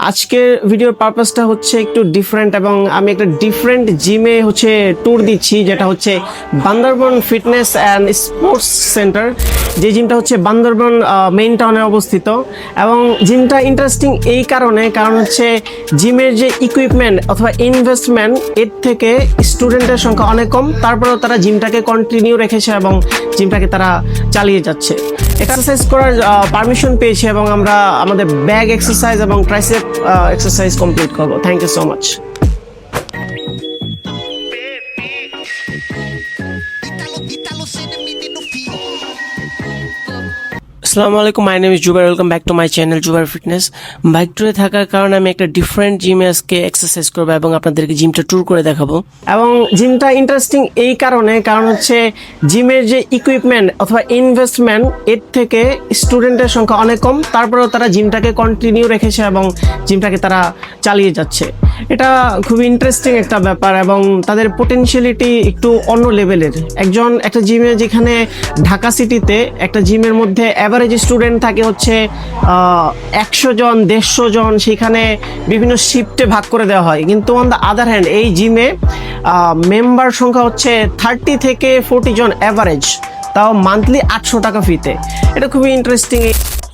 আজকের ভিডিওর পারপাসটা হচ্ছে একটু ডিফারেন্ট এবং আমি একটা ডিফারেন্ট জিমে হচ্ছে ট্যুর দিচ্ছি, যেটা হচ্ছে Bandarban fitness and sports centre. যে জিমটা হচ্ছে বান্দরবন মেইন টাউনে অবস্থিত এবং জিমটা ইন্টারেস্টিং এই কারণ হচ্ছে জিমের যে ইকুইপমেন্ট অথবা ইনভেস্টমেন্ট এর থেকে স্টুডেন্টের সংখ্যা অনেক কম, তারপরেও তারা জিমটাকে কন্টিনিউ রেখেছে এবং জিমটাকে তারা চালিয়ে যাচ্ছে। এক্সারসাইজ করার পারমিশন পেয়েছি এবং আমরা আমাদের ব্যাগ এক্সারসাইজ এবং ট্রাইসেপ এক্সারসাইজ কমপ্লিট করব। Thank you so much. আসসালামু আলাইকুম, my name is Zubair. Welcome back to my channel Zubair fitness. Bike ট্যুরে থাকার কারণে আমি একটা ডিফারেন্ট জিমে আজকে এক্সারসাইজ করবো এবং আপনাদেরকে জিমটা ট্যুর করে দেখাবো। এবং জিমটা ইন্টারেস্টিং এই কারণ হচ্ছে জিমের যে ইকুইপমেন্ট অথবা ইনভেস্টমেন্ট এর থেকে স্টুডেন্টের সংখ্যা অনেক কম, তারপরেও তারা জিমটাকে কন্টিনিউ রেখেছে এবং জিমটাকে তারা চালিয়ে যাচ্ছে। এটা খুবই ইন্টারেস্টিং একটা ব্যাপার এবং তাদের পোটেনশিয়ালিটি একটু অন্য লেভেলের। একটা জিমে, যেখানে ঢাকা সিটিতে একটা জিমের মধ্যে অ্যাভারেজ স্টুডেন্ট থাকে হচ্ছে 100 জন 150 জন, সেখানে বিভিন্ন শিফটে ভাগ করে দেওয়া হয়। কিন্তু অন দ্য আদার হ্যান্ড এই জিমে মেম্বার সংখ্যা হচ্ছে 30 থেকে 40 জন অ্যাভারেজ, তাও মান্থলি 800 টাকা ফিতে। এটা খুবই ইন্টারেস্টিং।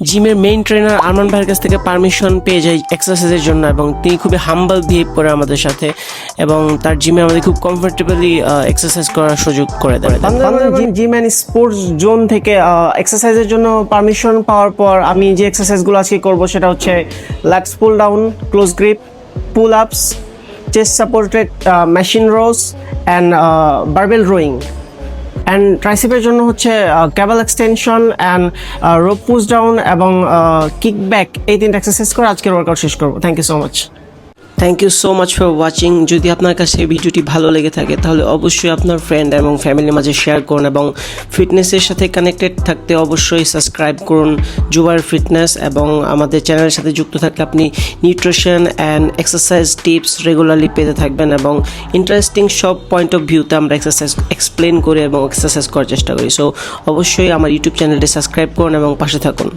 জিমের মেইন ট্রেনার আরমান ভাইয়ের কাছ থেকে পারমিশন পেয়ে যাই এক্সারসাইজের জন্য এবং তিনি খুবই হাম্বল বিহেভ করে আমাদের সাথে এবং তার জিমে আমাদের খুব কমফোর্টেবলি এক্সারসাইজ করার সুযোগ করে দেয়। জিম অ্যান্ড স্পোর্টস জোন থেকে এক্সারসাইজের জন্য পারমিশন পাওয়ার পর আমি যে এক্সারসাইজগুলো আজকে করবো সেটা হচ্ছে lats pull down, close grip, pull ups, chest supported machine rows and barbell rowing. And ট্রাইসেপের জন্য হচ্ছে cable extension and rope push down এবং কিক ব্যাক। এই তিনটা এক্সারসাইজ করে আজকের ওয়ার্কআউট শেষ করবো। Thank you so much. Thank you so much for watching. যদি আপনার কাছে এই ভিডিওটি ভালো লেগে থাকে তাহলে অবশ্যই আপনার ফ্রেন্ড এবং ফ্যামিলির মাঝে শেয়ার করুন এবং ফিটনেসের সাথে কানেক্টেড থাকতে অবশ্যই সাবস্ক্রাইব করুন জুবাইর ফিটনেস। এবং আমাদের চ্যানেলের সাথে যুক্ত থাকলে আপনি nutrition and exercise tips regularly পেতে থাকবেন এবং ইন্টারেস্টিং সব পয়েন্ট অফ ভিউতে আমরা এক্সারসাইজ এক্সপ্লেন করি এবং এক্সারসাইজ করার চেষ্টা করি। সো অবশ্যই আমার ইউটিউব চ্যানেলটি সাবস্ক্রাইব করুন এবং পাশে থাকুন।